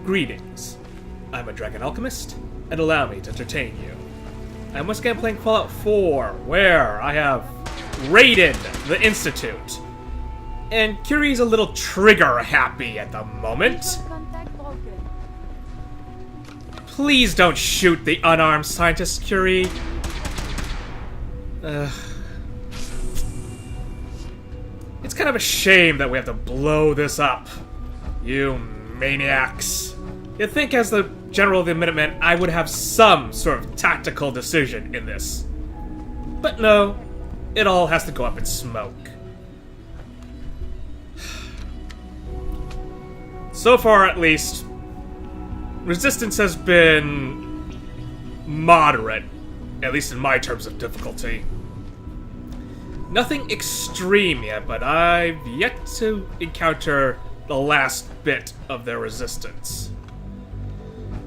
Greetings. I'm a dragon alchemist, and allow me to entertain you. I'm once again playing Fallout 4, where I have raided the Institute. And Curie's a little trigger happy at the moment. Please don't shoot the unarmed scientist, Curie. It's kind of a shame that we have to blow this up. You maniacs. You'd think as the General of the Minutemen, I would have some sort of tactical decision in this. But no, it all has to go up in smoke. So far, at least, resistance has been moderate, at least in my terms of difficulty. Nothing extreme yet, but I've yet to encounter the last bit of their resistance.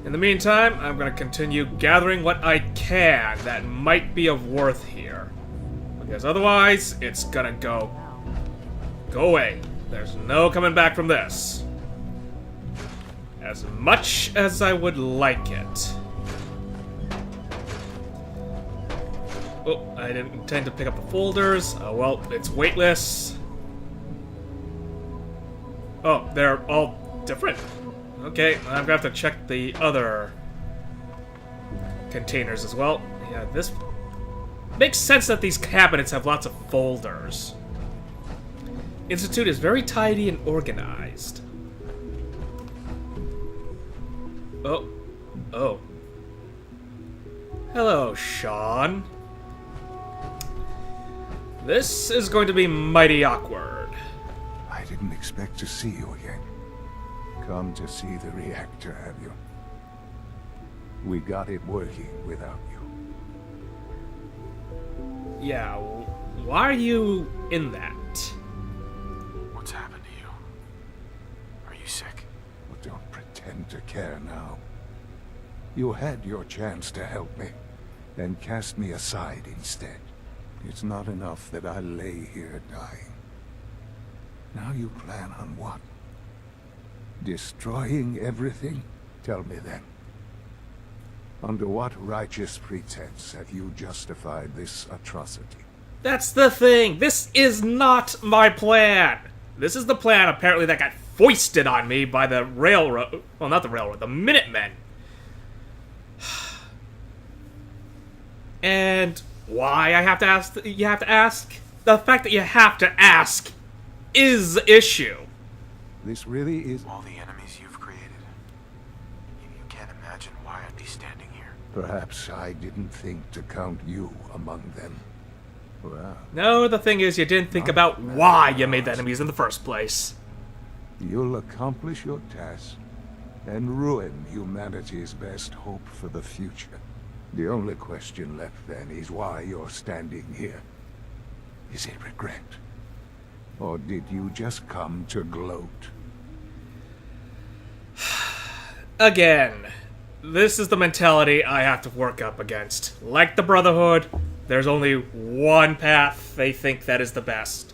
In the meantime, I'm going to continue gathering what I can that might be of worth here. Because otherwise, it's gonna go away. There's no coming back from this. As much as I would like it. Oh, I didn't intend to pick up the folders. Oh, well, it's weightless. Oh, they're all different. Okay, I'm gonna have to check the other containers as well. Yeah, this makes sense that these cabinets have lots of folders. Institute is very tidy and organized. Oh. Hello, Sean. This is going to be mighty awkward. I didn't expect to see you again. Come to see the reactor, have you? We got it working without you. Yeah, why are you in that? What's happened to you? Are you sick? Well, don't pretend to care now. You had your chance to help me, and cast me aside instead. It's not enough that I lay here dying. Now you plan on what? Destroying everything? Tell me then. Under what righteous pretense have you justified this atrocity? That's the thing! This is not my plan! This is the plan, apparently, that got foisted on me by the railroad... Well, not the railroad, the Minutemen. And why I have to ask... You have to ask? The fact that you have to ask is the issue. This really is... All the enemies you've created. You can't imagine why I'd be standing here. Perhaps I didn't think to count you among them. Well, No, the thing is, you didn't think about why you made the enemies in the first place. you'll accomplish your task and ruin humanity's best hope for the future. The only question left then is why you're standing here. Is it regret? Or did you just come to gloat? Again, this is the mentality I have to work up against. Like the Brotherhood, there's only one path they think that is the best,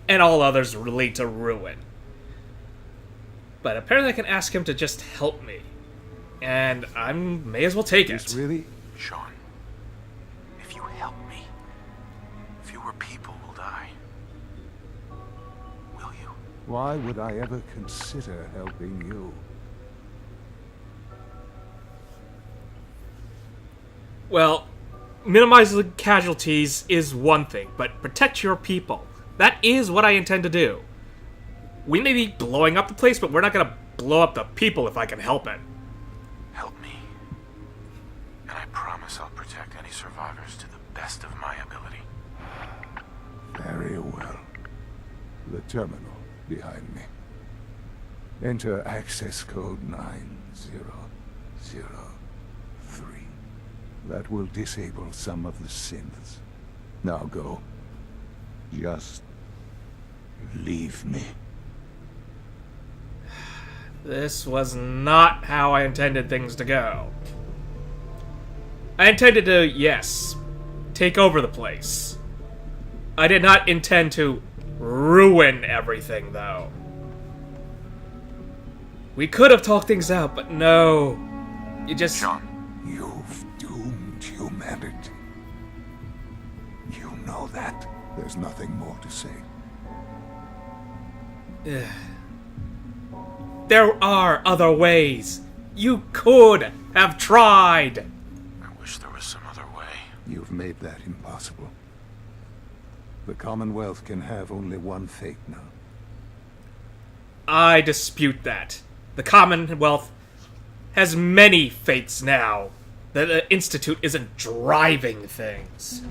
and all others lead to ruin. But apparently I can ask him to just help me, and I may as well take it. This really... Sean, if you help me, fewer people will die. Will you? Why would I ever consider helping you? Well, minimizing casualties is one thing, but protect your people. That is what I intend to do. We may be blowing up the place, but we're not going to blow up the people if I can help it. Help me. And I promise I'll protect any survivors to the best of my ability. Very well. The terminal behind me. Enter access code 9003. That will disable some of the synths. Now go. Just leave me. This was not how I intended things to go. I intended to, yes, take over the place. I did not intend to ruin everything, though. We could have talked things out, but no. You just... John, You've doomed humanity. You know that. There's nothing more to say. There are other ways. You could have tried. I wish there was some other way. You've made that impossible. The Commonwealth can have only one fate now. I dispute that. The Commonwealth has many fates now. The Institute isn't driving things.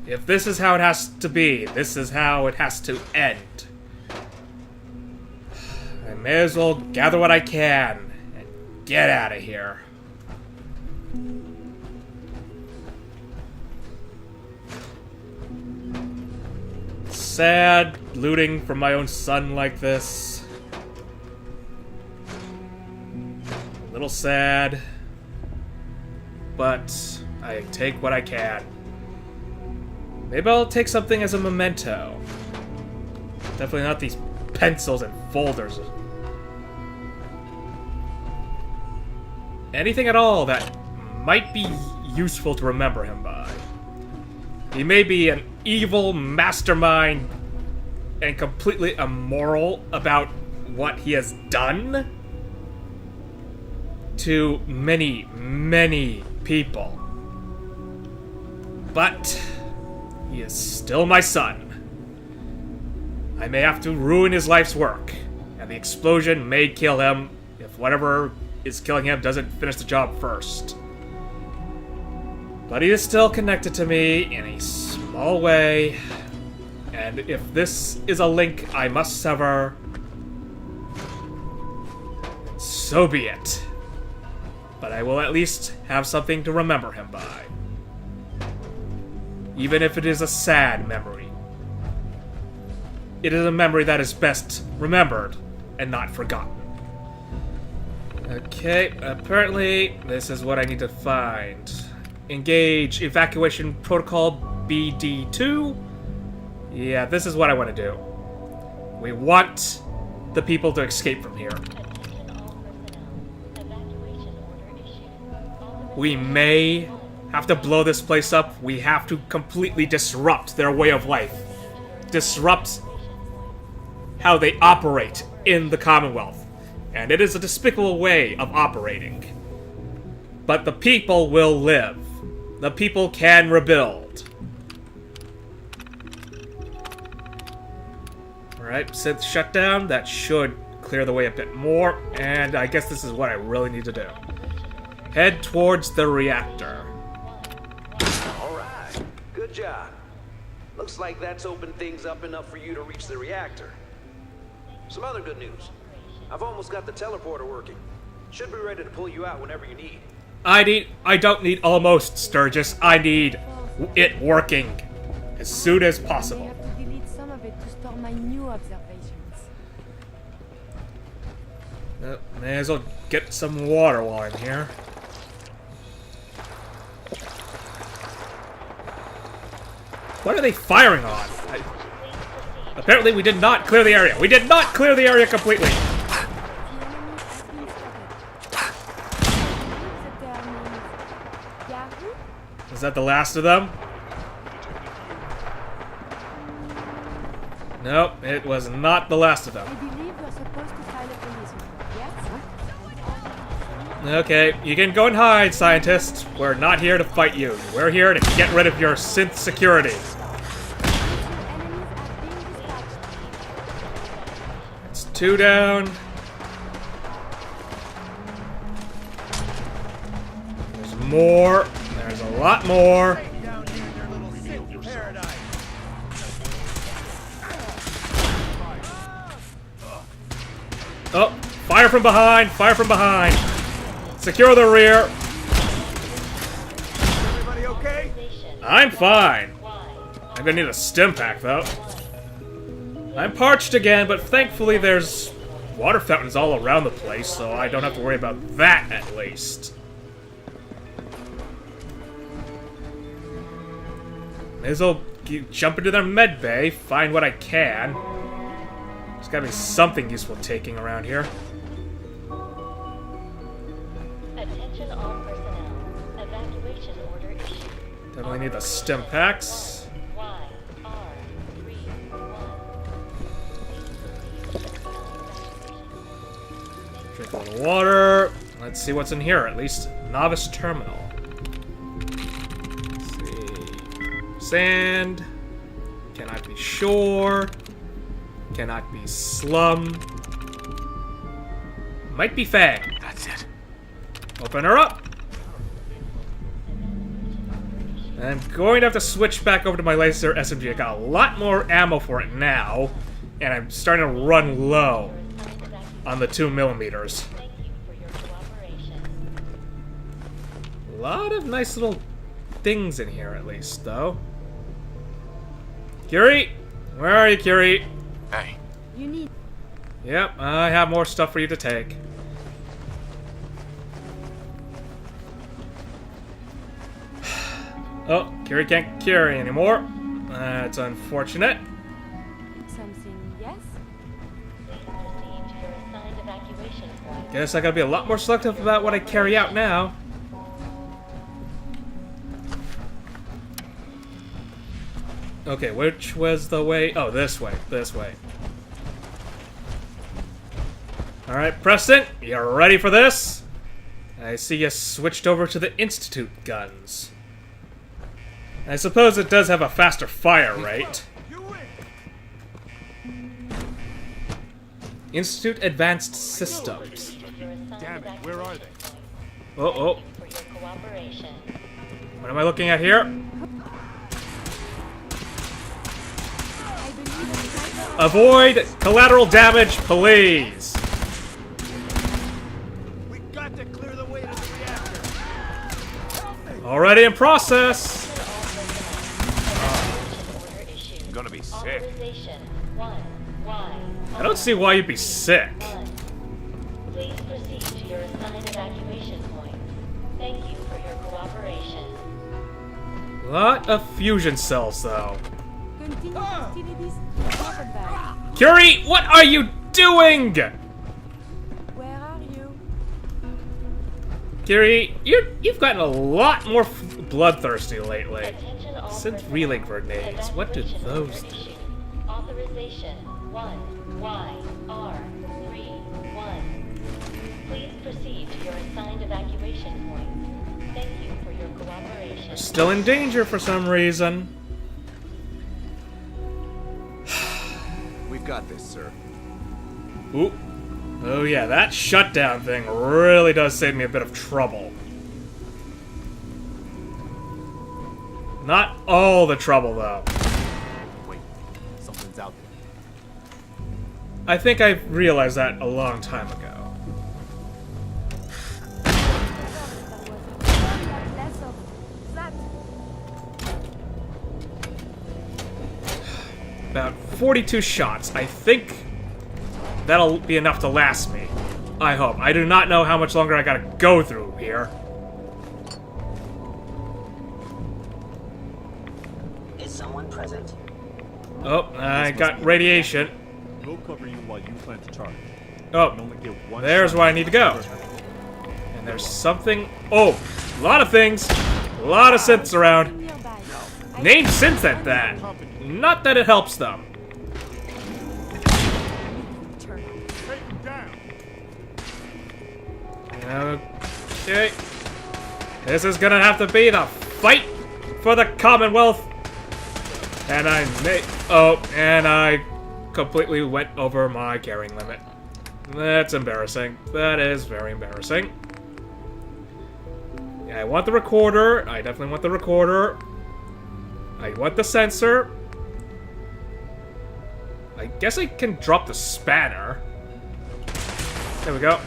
If this is how it has to be, this is how it has to end. I may as well gather what I can and get out of here. Sad looting from my own son like this. A little sad, but I take what I can. Maybe I'll take something as a memento. Definitely not these pencils and folders. Anything at all that might be useful to remember him by. He may be an evil mastermind and completely immoral about what he has done to many, many people. But he is still my son. I may have to ruin his life's work, and the explosion may kill him if whatever is killing him doesn't finish the job first. But he is still connected to me in a small way, and if this is a link I must sever, so be it. But I will at least have something to remember him by. Even if it is a sad memory. It is a memory that is best remembered and not forgotten. Okay, apparently this is what I need to find. Engage Evacuation Protocol BD2. Yeah, this is what I want to do. We want the people to escape from here. We may have to blow this place up. We have to completely disrupt their way of life. Disrupt how they operate in the Commonwealth. And it is a despicable way of operating. But the people will live. The people can rebuild. Alright, synth shutdown. That should clear the way a bit more. And I guess this is what I really need to do. Head towards the reactor. Alright, good job. Looks like that's opened things up enough for you to reach the reactor. Some other good news. I've almost got the teleporter working. Should be ready to pull you out whenever you need. I don't need almost, Sturgis. I need it working as soon as possible. I have to delete some of it to store my new observations. May as well get some water while I'm here. What are they firing on? Apparently we did not clear the area. We did not clear the area completely. Is that the last of them? Nope, it was not the last of them. I believe you're supposed to file a police report, yes? Okay, you can go and hide, scientist. We're not here to fight you. We're here to get rid of your synth security. It's 2 down. There's more. There's a lot more. Oh, fire from behind! Fire from behind! Secure the rear! Everybody okay? I'm fine. I'm gonna need a stim pack, though. I'm parched again, but thankfully there's water fountains all around the place, so I don't have to worry about that, at least. May as well jump into their med bay, find what I can. There's gotta be something useful taking around here. Attention all personnel. Evacuation order issued. Definitely need the stim packs. Drink a little water. Let's see what's in here, at least. Novice terminal. Let's see. Sand. Cannot be shore. Cannot be slum. Might be Fang. That's it. Open her up. I'm going to have to switch back over to my laser SMG. I got a lot more ammo for it now, and I'm starting to run low on the 2mm. Thank you for your cooperation. A lot of nice little things in here, at least, though. Curie? Where are you, Curie? Hey, You need. Yep, I have more stuff for you to take. Oh, Curie can't carry anymore. That's unfortunate. Something, yes? Please proceed to your assigned evacuation point. Guess I gotta be a lot more selective about what I carry out now. Okay, which was the way? Oh, this way, this way. Alright, Preston, you ready for this? I see you switched over to the Institute guns. I suppose it does have a faster fire rate. Institute Advanced Systems. Damn it, where are they? Oh, oh. For your cooperation. What am I looking at here? I believe in Avoid collateral damage, please. We got to clear the way to the reactor. Already in process. Order issued. I'm gonna be sick. Authorization 1Y. I don't see why you'd be sick. Please proceed to your assigned evacuation point. Thank you for your cooperation. Lot of fusion cells, though. continue hostilities. Welcome back. Curie, what are you doing? Where are you? Curie, you've gotten a lot more bloodthirsty lately. Attention all Since personnel. relay grenades, what do Evacuation those order do? issued. Authorization 1YR31. Please proceed to your assigned evacuation point. Thank you for your cooperation. Still in danger for some reason. We've got this, sir. Ooh. Oh yeah, that shutdown thing really does save me a bit of trouble. Not all the trouble, though. Wait, something's out there. I think I realized that a long time ago. Less of that. About 42 shots. I think that'll be enough to last me. I hope. I do not know how much longer I gotta go through here. Is someone present? Oh, I got radiation. We'll cover you while you plan to charge. Oh, You only get one there's shot. where I need to go. And there's something... Oh, a lot of things. A lot of synths around. Nearby. Name synths at that. Not that it helps them. Turn. Take him down. Okay. This is gonna have to be the fight for the Commonwealth. And I may... Oh, and I completely went over my carrying limit. That's embarrassing. That is very embarrassing. Yeah, I want the recorder. I definitely want the recorder. I want the sensor. I guess I can drop the spanner. There we go.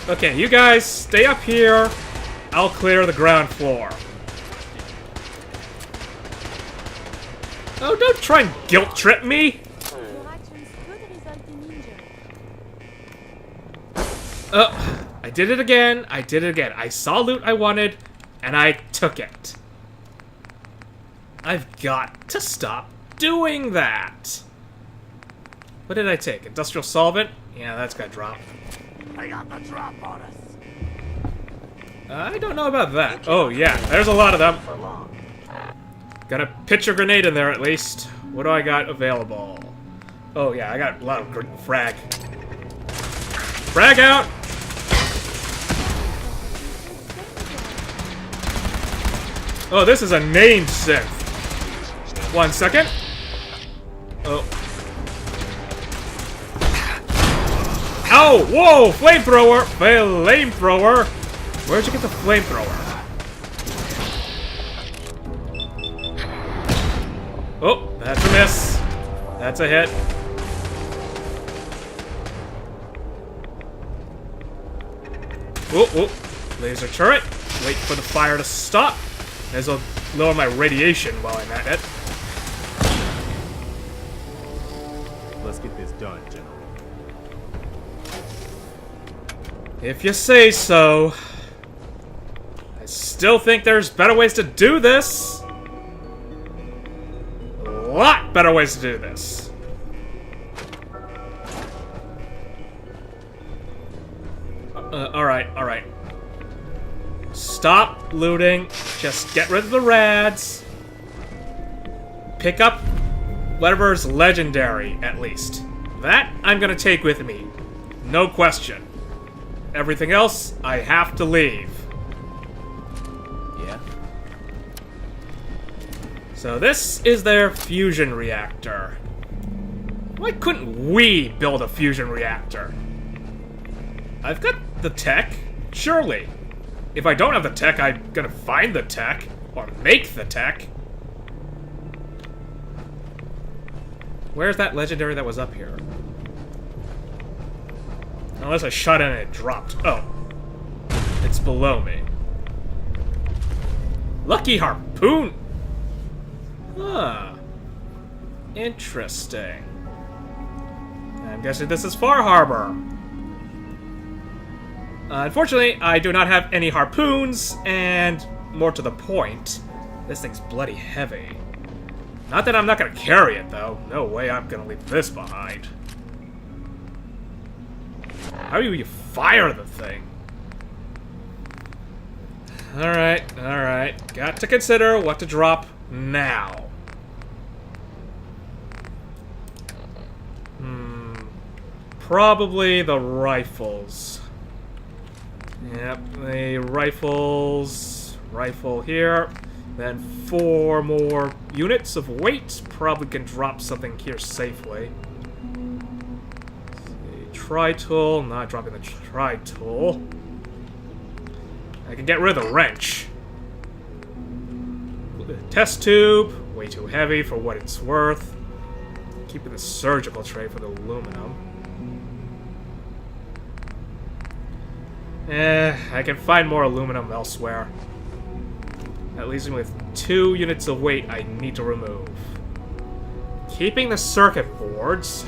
Okay, you guys stay up here. I'll clear the ground floor. Oh, don't try and guilt trip me. Your actions could result in injury. I did it again. I did it again. I saw loot I wanted, and I took it. I've got to stop doing that. What did I take? Industrial solvent? Yeah, that's got drop. I got the drop on us. I don't know about that. Oh, yeah, there's a lot of them. Got a pitcher grenade in there, at least. What do I got available? Oh, yeah, I got a lot of frag. Frag out! Oh, this is a named synth. 1 second. Oh. Ow! Whoa! Flamethrower! Flamethrower! Where'd you get the flamethrower? Oh, that's a miss. That's a hit. Oh, oh. Laser turret. Wait for the fire to stop. As I'll lower my radiation while I'm at it. Let's get this done, General. If you say so. I still think there's better ways to do this. A lot better ways to do this. Alright, alright. Stop looting. Just get rid of the rads. Pick up whatever's legendary, at least. That I'm gonna take with me. No question. Everything else, I have to leave. Yeah? So this is their fusion reactor. Why couldn't we build a fusion reactor? I've got the tech, surely. If I don't have the tech, I'm gonna find the tech, or make the tech. Where's that legendary that was up here? Unless I shot in and it dropped. Oh. It's below me. Lucky harpoon! Huh. Interesting. I'm guessing this is Far Harbor. Unfortunately, I do not have any harpoons, and more to the point, this thing's bloody heavy. Not that I'm not gonna carry it, though. No way I'm gonna leave this behind. How do you fire the thing? Alright, alright. Got to consider what to drop now. Probably the rifles. Yep, the rifles. Rifle here. Then 4 more units of weight. Probably can drop something here safely. Tri-tool, not dropping the tri-tool. I can get rid of the wrench. Test tube, way too heavy for what it's worth. Keeping the surgical tray for the aluminum. I can find more aluminum elsewhere. That leaves me with 2 units of weight I need to remove. Keeping the circuit boards.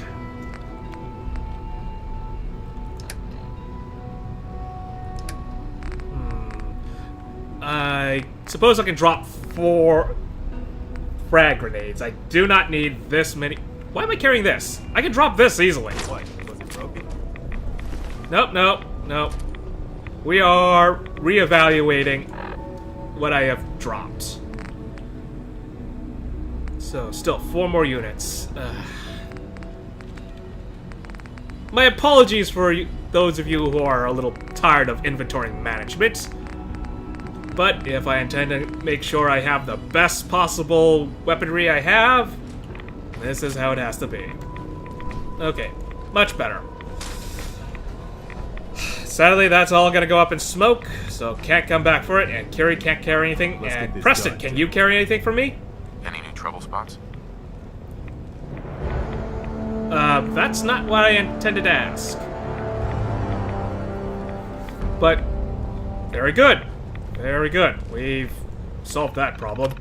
I suppose I can drop 4 frag grenades. I do not need this many. Why am I carrying this? I can drop this easily. What? Was it broken? Nope, nope, nope. We are reevaluating what I have dropped. So, still 4 more units. My apologies for those of you who are a little tired of inventory management. But if I intend to make sure I have the best possible weaponry I have, this is how it has to be. Okay, much better. Sadly, that's all gonna go up in smoke, so can't come back for it, and Carrie can't carry anything, Let's get and this Preston, done, can Jim. you carry anything for me? Any new trouble spots? That's not what I intended to ask. But, very good. Very good. We've solved that problem.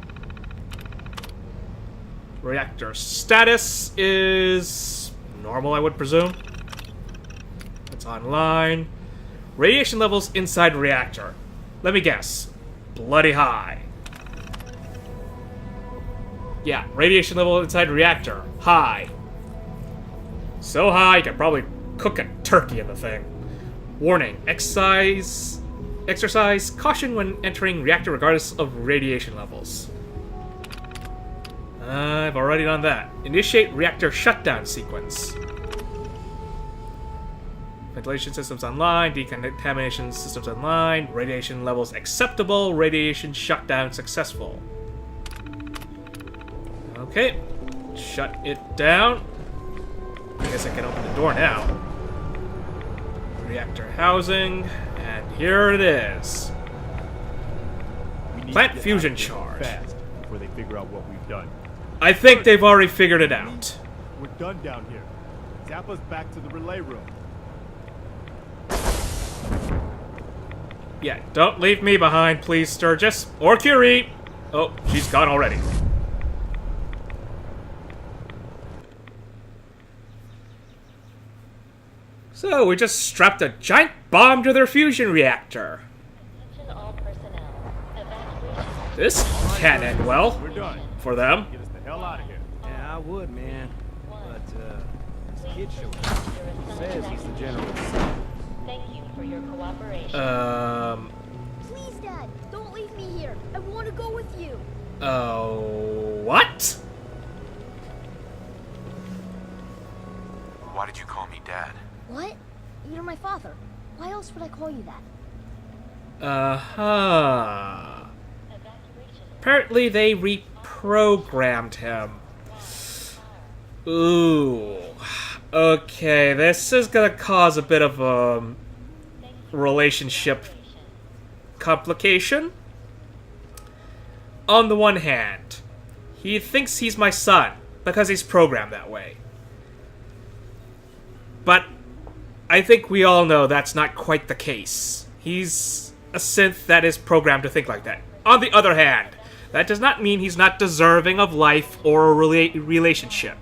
Reactor status is normal, I would presume. It's online. Radiation levels inside reactor. Let me guess. Bloody high. Yeah, radiation level inside reactor. High. So high you could probably cook a turkey in the thing. Warning, exercise caution when entering reactor regardless of radiation levels. I've already done that. Initiate reactor shutdown sequence. Ventilation systems online, decontamination systems online, radiation levels acceptable, radiation shutdown successful. Okay, shut it down. I guess I can open the door now. Reactor housing, and here it is. Plant fusion charge. Fast before they figure out what we've done. I think they've already figured it out. We're done down here. Zap us back to the relay room. Yeah, don't leave me behind, please, Sturgis. Or Curie. Oh, she's gone already. So, we just strapped a giant bomb to their fusion reactor. Attention all personnel. Evacuation. This can't end well We're done. for them. Get us the hell out of here. Yeah, I would, man. But, this kid showed up. Your assigned Says he's the evacuation. general. Thank you for your cooperation. Please, Dad, don't leave me here. I want to go with you. What? Why did you call me Dad? What? You're my father. Why else would I call you that? Uh-huh. Evacuation. Apparently they reprogrammed him. Ooh. Okay, this is gonna cause a bit of a relationship complication. On the one hand, he thinks he's my son because he's programmed that way. But I think we all know that's not quite the case. He's a synth that is programmed to think like that. On the other hand, that does not mean he's not deserving of life or a relationship.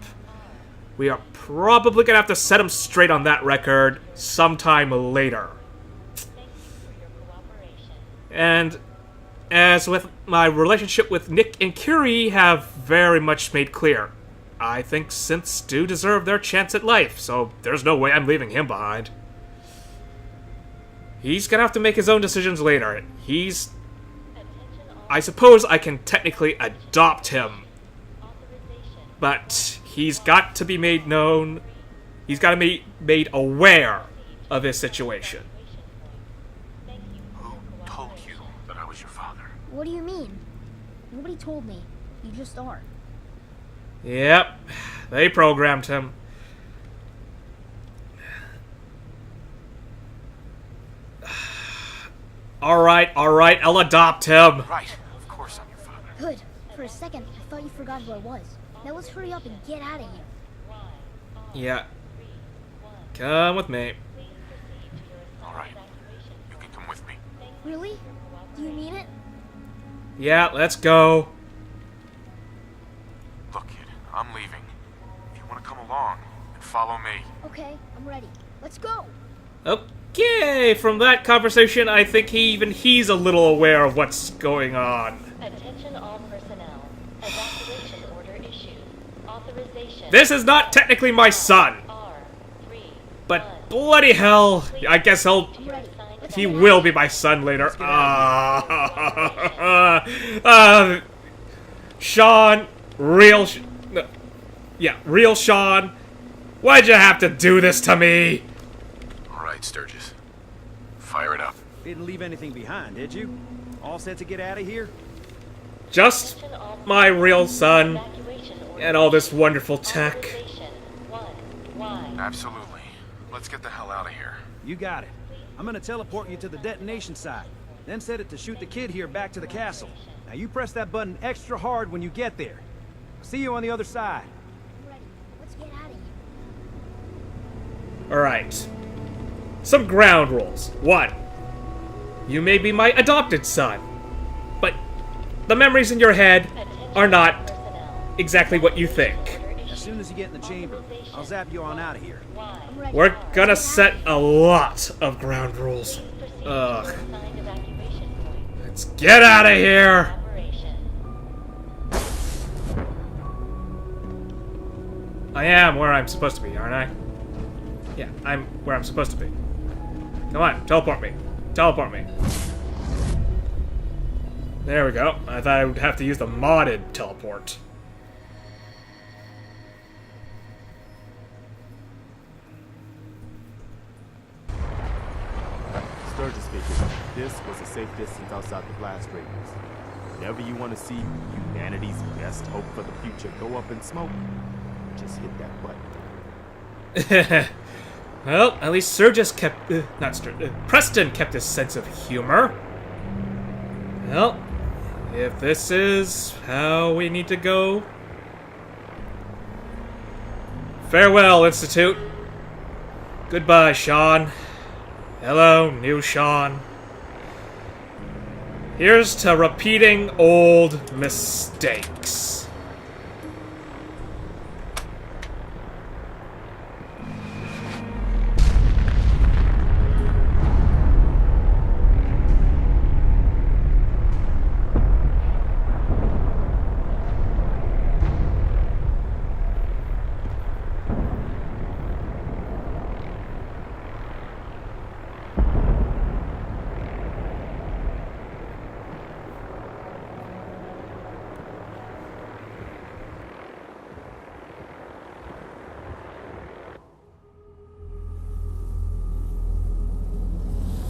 We are probably gonna have to set him straight on that record sometime later. And as with my relationship with Nick and Curie have very much made clear, I think synths do deserve their chance at life, so there's no way I'm leaving him behind. He's gonna have to make his own decisions later. I suppose I can technically adopt him, but he's got to be made known. He's got to be made aware of his situation. Who told you that I was your father? What do you mean? Nobody told me. You just are. Yep, they programmed him. Alright, I'll adopt him. Right, of course I'm your father. Good. For a second, I thought you forgot who I was. Now let's hurry up and get out of here. Yeah. Come with me. Alright, you can come with me. Really? Do you mean it? Yeah, let's go. Look, kid, I'm leaving. If you want to come along, then follow me. Okay, I'm ready. Let's go! Okay, from that conversation, I think he's a little aware of what's going on. Attention all personnel. Evacuation order issued. Authorization. This is not technically my son, R3. but bloody hell, I guess I'm ready. Let's he get out. will be my son later. Sean, real Sean, why'd you have to do this to me? Alright, Sturgis. Fire it up. Didn't leave anything behind, did you? All set to get out of here? Just Attention all my real son evacuation order and all this wonderful tech. Authorization 1Y. Absolutely. Let's get the hell out of here. You got it. I'm gonna teleport you to the detonation site, then set it to shoot the kid here back to the castle. Now you press that button extra hard when you get there. See you on the other side. I'm ready. Let's get out of here. Alright. Some ground rules. 1. You may be my adopted son, but the memories in your head are not exactly what you think. As soon as you get in the chamber, I'll zap you on out of here. I'm ready. We're gonna set a lot of ground rules. Ugh. Assigned evacuation point. Let's get out of here! Operation. I am where I'm supposed to be, aren't I? Yeah, I'm where I'm supposed to be. Come on, teleport me. Teleport me. There we go. I thought I would have to use the modded teleport. Sturgis figured this was a safe distance outside the blast radius. Whenever you want to see humanity's best hope for the future go up in smoke, just hit that button. Well, at least Sturgis kept... Preston kept his sense of humor. Well, if this is how we need to go... Farewell, Institute. Goodbye, Sean. Hello, new Sean. Here's to repeating old mistakes.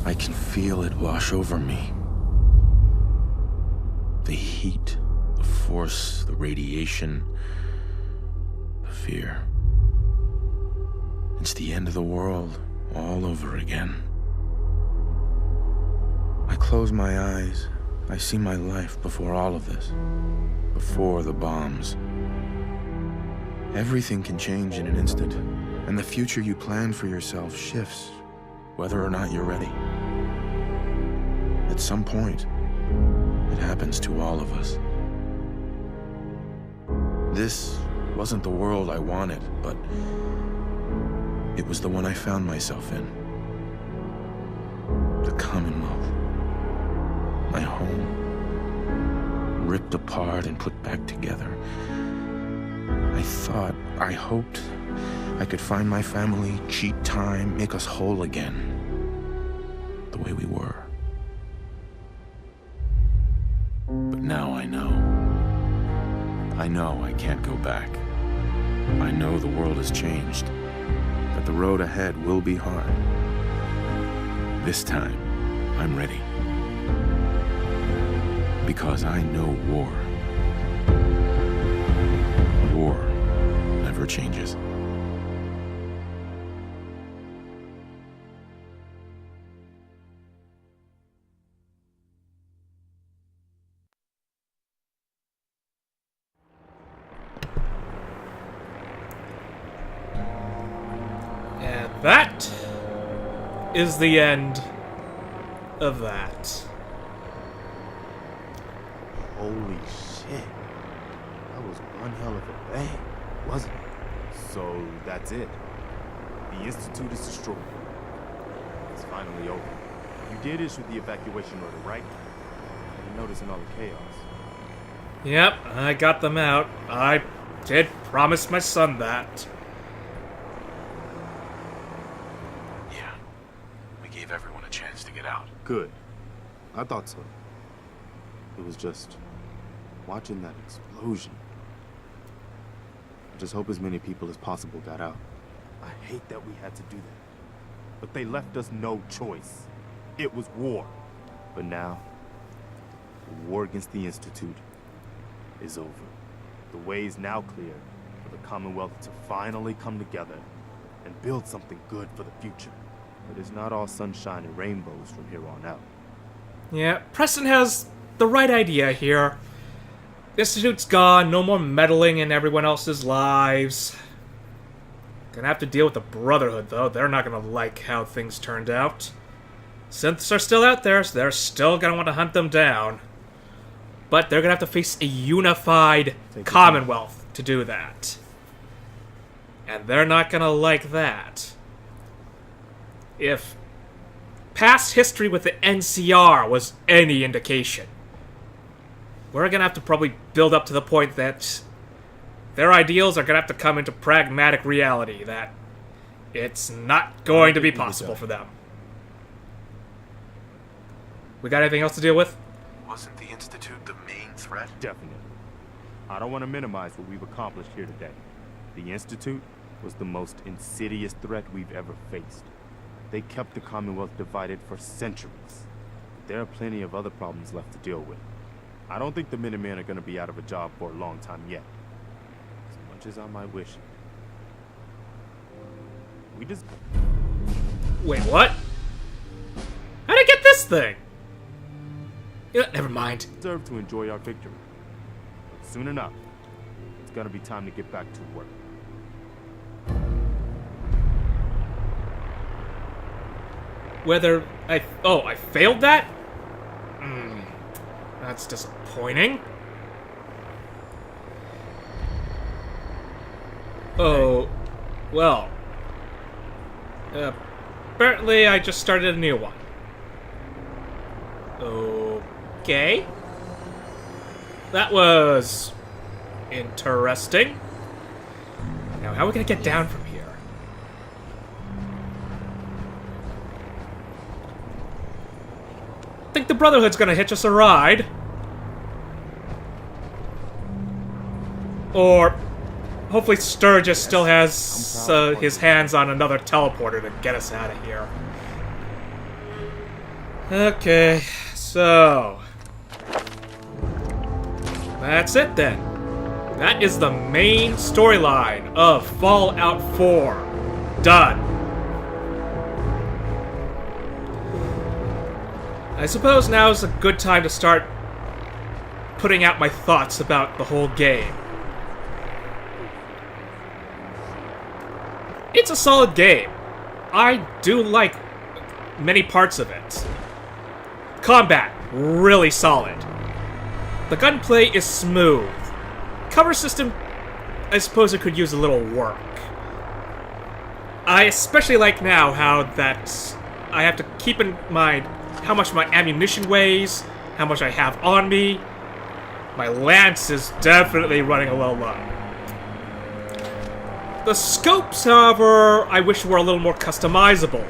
I can feel it wash over me. The heat, the force, the radiation, the fear. It's the end of the world all over again. I close my eyes. I see my life before all of this. Before the bombs. Everything can change in an instant, and the future you plan for yourself shifts, whether or not you're ready. At some point, it happens to all of us. This wasn't the world I wanted, but it was the one I found myself in. The Commonwealth. My home. Ripped apart and put back together. I hoped I could find my family, cheat time, make us whole again. The way we were. But now I know. I know I can't go back. I know the world has changed. That the road ahead will be hard. This time, I'm ready. Because I know war. War never changes. And that is the end of that. Holy shit. That was one hell of a bang, wasn't it? So that's it. The Institute is destroyed. It's finally over. You did issue the evacuation order, right? You're noticing all the chaos. Yep, I got them out. I did promise my son that. Yeah. We gave everyone a chance to get out. Good. I thought so. It was just watching that explosion. I just hope as many people as possible got out. I hate that we had to do that. But they left us no choice. It was war. But now, the war against the Institute is over. The way is now clear for the Commonwealth to finally come together and build something good for the future. But it's not all sunshine and rainbows from here on out. Yeah, Preston has the right idea here. The Institute's gone, no more meddling in everyone else's lives. Gonna have to deal with the Brotherhood, though. They're not gonna like how things turned out. Synths are still out there, so they're still gonna want to hunt them down. But they're gonna have to face a unified Commonwealth to do that. And they're not gonna like that. If past history with the NCR was any indication, we're gonna have to probably build up to the point that their ideals are gonna have to come into pragmatic reality, that It's not going to be possible for them. We got anything else to deal with? Wasn't the Institute the main threat? Definitely. I don't want to minimize what we've accomplished here today. The Institute was the most insidious threat we've ever faced. They kept the Commonwealth divided for centuries. There are plenty of other problems left to deal with. I don't think the Minutemen are going to be out of a job for a long time yet. As much as I might wish. We just... Wait, what? How'd I get this thing? Yeah, never mind. deserve to enjoy our victory. But soon enough, it's going to be time to get back to work. Whether I failed that? That's disappointing. Oh, well. Apparently I just started a new one. Okay. That was interesting. Now, how are we gonna get down from here? I think the Brotherhood's gonna hitch us a ride. Or hopefully Sturgis still has his hands on another teleporter to get us out of here. Okay, so that's it then. That is the main storyline of Fallout 4. Done. I suppose now is a good time to start putting out my thoughts about the whole game. It's a solid game. I do like many parts of it. Combat, really solid. The gunplay is smooth. Cover system, I suppose it could use a little work. I especially like now how that I have to keep in mind how much my ammunition weighs, how much I have on me. My lance is definitely running a little low. The scopes, however, I wish were a little more customizable.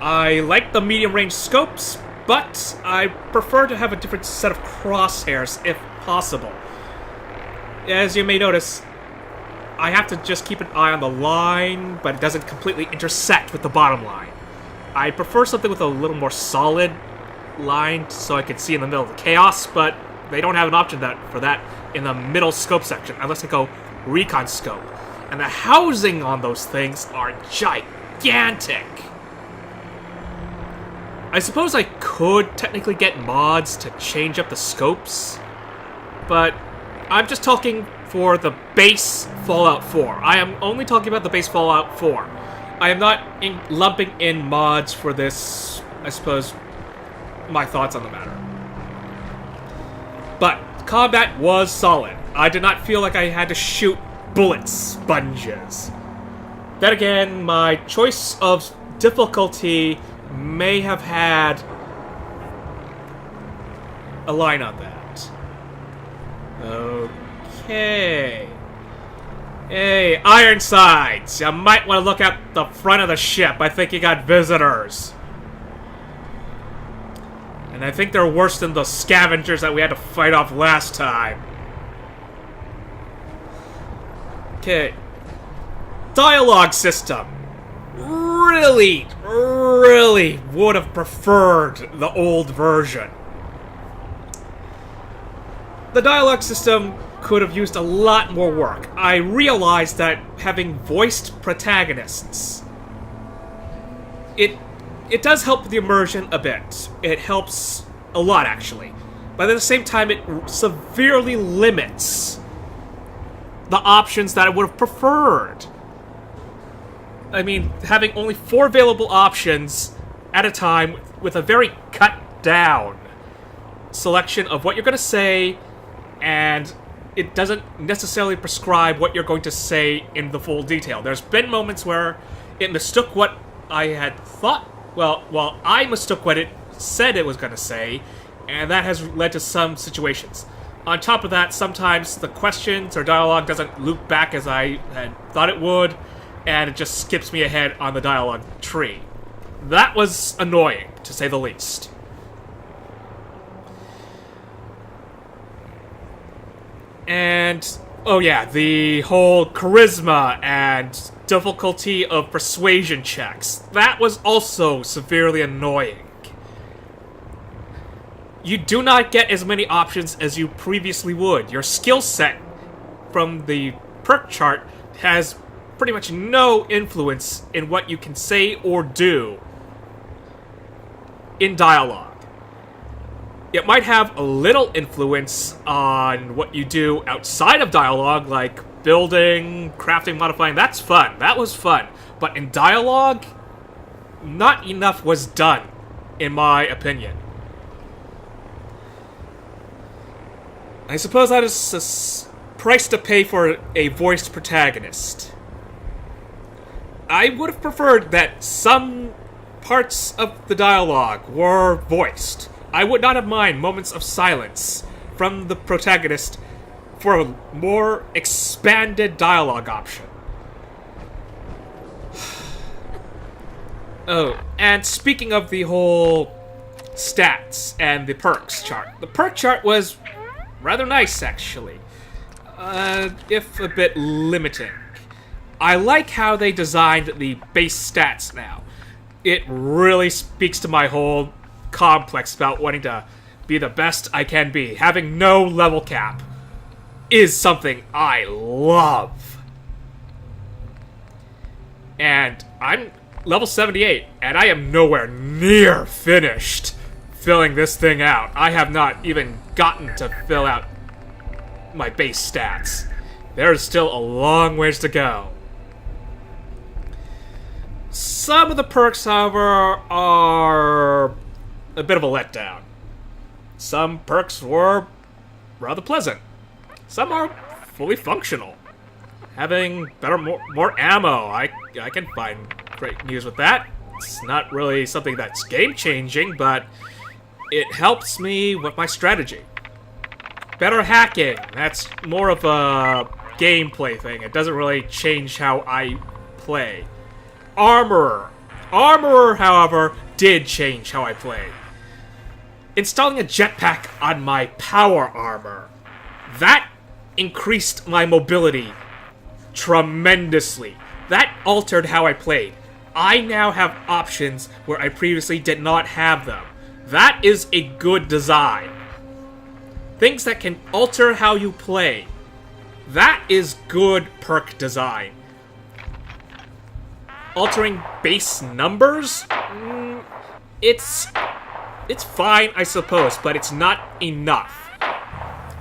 I like the medium-range scopes, but I prefer to have a different set of crosshairs if possible. As you may notice, I have to just keep an eye on the line, but it doesn't completely intersect with the bottom line. I prefer something with a little more solid line so I can see in the middle of the chaos, but they don't have an option for that in the middle scope section, unless I go recon scope. And the housing on those things are gigantic. I suppose I could technically get mods to change up the scopes, but I'm just talking for the base Fallout 4. I am only talking about the base Fallout 4. I am not lumping in mods for this, I suppose, my thoughts on the matter. But combat was solid. I did not feel like I had to shoot bullet sponges. Then again, my choice of difficulty may have had a line on that. Okay. Hey, Ironsides, you might want to look at the front of the ship. I think you got visitors. And I think they're worse than the scavengers that we had to fight off last time. Okay. Dialogue system. Really would have preferred the old version. The dialogue system could have used a lot more work. I realized that having voiced protagonists, it does help the immersion a bit. It helps a lot, actually. But at the same time, it severely limits the options that I would have preferred. I mean, having only 4 available options at a time with a very cut-down selection of what you're going to say, and it doesn't necessarily prescribe what you're going to say in the full detail. There's been moments where it mistook what I had thought. Well, I mistook what it said it was going to say, and that has led to some situations. On top of that, sometimes the questions or dialogue doesn't loop back as I had thought it would, and it just skips me ahead on the dialogue tree. That was annoying, to say the least. And, oh yeah, the whole charisma and difficulty of persuasion checks. That was also severely annoying. You do not get as many options as you previously would. Your skill set from the perk chart has pretty much no influence in what you can say or do in dialogue. It might have a little influence on what you do outside of dialogue, like building, crafting, modifying. That's fun. That was fun. But in dialogue, not enough was done, in my opinion. I suppose that is a price to pay for a voiced protagonist. I would have preferred that some parts of the dialogue were voiced. I would not have minded moments of silence from the protagonist for a more expanded dialogue option. Oh, and speaking of the whole stats and the perks chart, the perk chart was rather nice, actually. If a bit limiting. I like how they designed the base stats now. It really speaks to my whole complex about wanting to be the best I can be. Having no level cap is something I love. And I'm level 78, and I am nowhere near finished filling this thing out. I have not even gotten to fill out my base stats. There's still a long ways to go. Some of the perks, however, are a bit of a letdown. Some perks were rather pleasant. Some are fully functional. Having better, more ammo, I can find great news with that. It's not really something that's game-changing, but it helps me with my strategy. Better hacking, that's more of a gameplay thing. It doesn't really change how I play. Armor, however, did change how I play. Installing a jetpack on my power armor, that increased my mobility tremendously. That altered how I played. I now have options where I previously did not have them. That is a good design. Things that can alter how you play. That is good perk design. Altering base numbers? It's fine, I suppose, but it's not enough.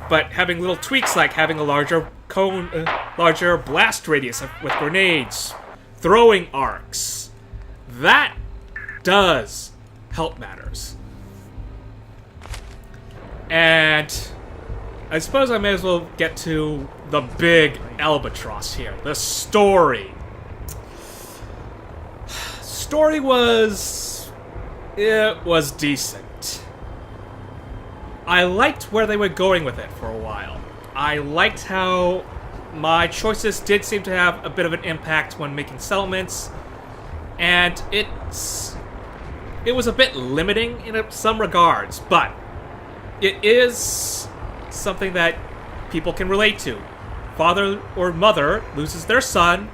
But having little tweaks like having a larger cone, larger blast radius with grenades, throwing arcs, that does help matters. And I suppose I may as well get to the big albatross here, the story. Story was decent. I liked where they were going with it for a while. I liked how my choices did seem to have a bit of an impact when making settlements, and it was a bit limiting in some regards, but it is something that people can relate to. Father or mother loses their son,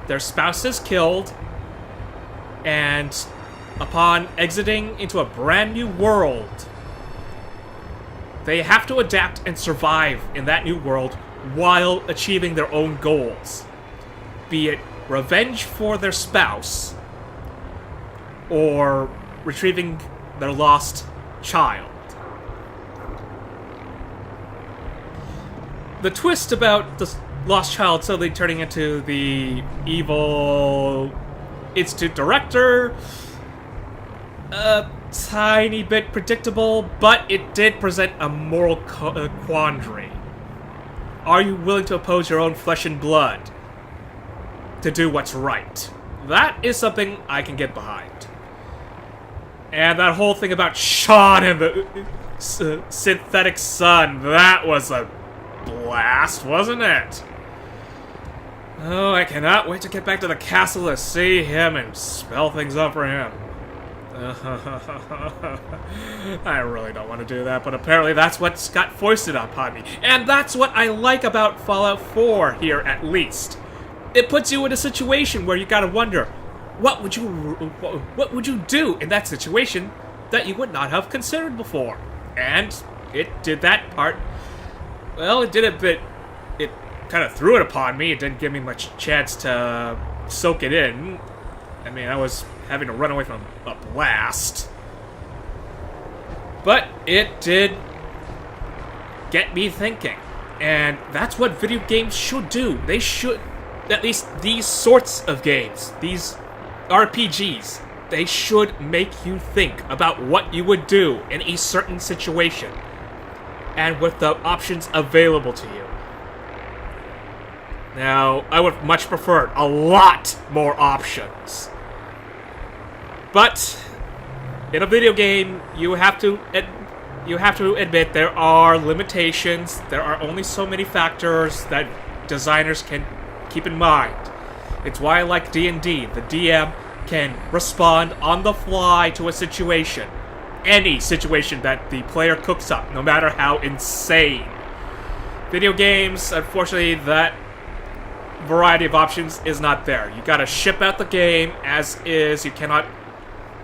their spouse is killed, and upon exiting into a brand new world, they have to adapt and survive in that new world while achieving their own goals. Be it revenge for their spouse, or retrieving their lost child. The twist about the lost child suddenly turning into the evil Institute director, a tiny bit predictable, but it did present a moral quandary. Are you willing to oppose your own flesh and blood to do what's right? That is something I can get behind. And that whole thing about Sean and the synthetic son, that was a blast, wasn't it? Oh, I cannot wait to get back to the castle to see him and spell things up for him. I really don't want to do that, but apparently that's what's got foisted upon me. And that's what I like about Fallout 4 here, at least. It puts you in a situation where you gotta wonder, what would you do in that situation that you would not have considered before? And it did that part. Well, it did a bit. It kind of threw it upon me. It didn't give me much chance to soak it in. I mean, I was having to run away from a blast. But it did get me thinking. And that's what video games should do. They should, at least these sorts of games, these RPGs, they should make you think about what you would do in a certain situation. And with the options available to you. Now, I would much prefer a lot more options. But in a video game, you have to admit there are limitations. There are only so many factors that designers can keep in mind. It's why I like D&D. The DM can respond on the fly to a situation. Any situation that the player cooks up, no matter how insane. Video games, unfortunately, that variety of options is not there. You gotta ship out the game as is. You cannot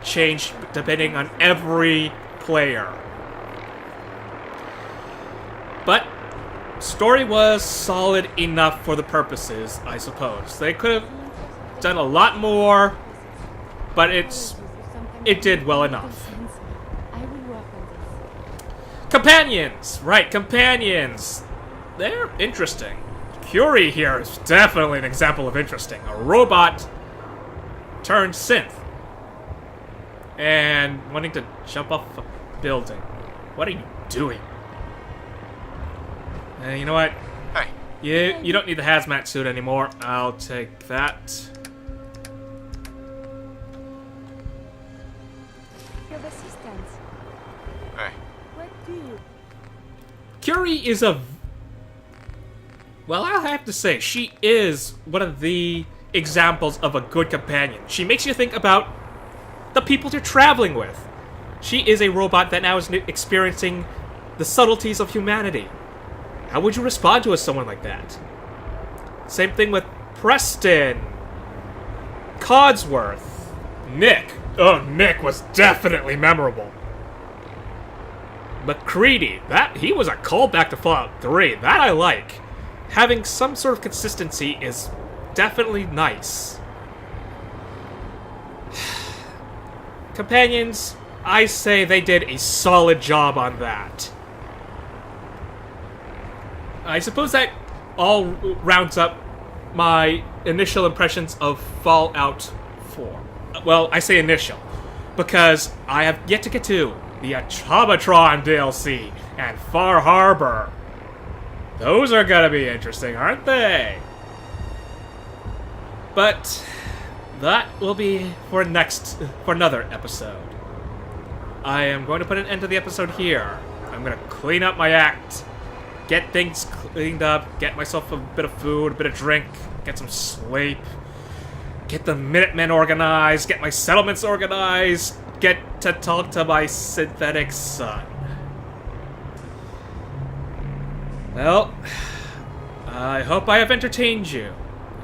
change depending on every player. But story was solid enough for the purposes, I suppose. They could have done a lot more, but it did well enough. Companions! Right, companions! They're interesting. Curie here is definitely an example of interesting. A robot turned synth. And wanting to jump off a building. What are you doing? You know what? Hey. You don't need the hazmat suit anymore. I'll take that. Your assistants. Hey. What do you? Curie is a... Well, I'll have to say, she is one of the examples of a good companion. She makes you think about the people you're traveling with. She is a robot that now is experiencing the subtleties of humanity. How would you respond to someone like that? Same thing with Preston, Codsworth, Nick. Oh, Nick was definitely memorable. McCready, he was a callback to Fallout 3. That I like. Having some sort of consistency is definitely nice. Companions, I say they did a solid job on that. I suppose that all rounds up my initial impressions of Fallout 4. Well, I say initial, because I have yet to get to the Automatron DLC and Far Harbor. Those are gonna be interesting, aren't they? But that will be for another episode. I am going to put an end to the episode here. I'm gonna clean up my act, get things cleaned up, get myself a bit of food, a bit of drink, get some sleep, get the Minutemen organized, get my settlements organized, get to talk to my synthetic son. Well, I hope I have entertained you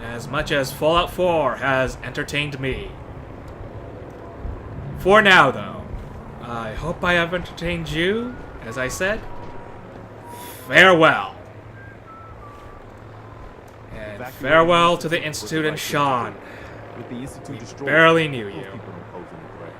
as much as Fallout 4 has entertained me. For now, though, I hope I have entertained you, as I said. Farewell. And farewell to the Institute and Sean. With the Institute destroyed, Barely knew we'll you. keep them imposing the threat.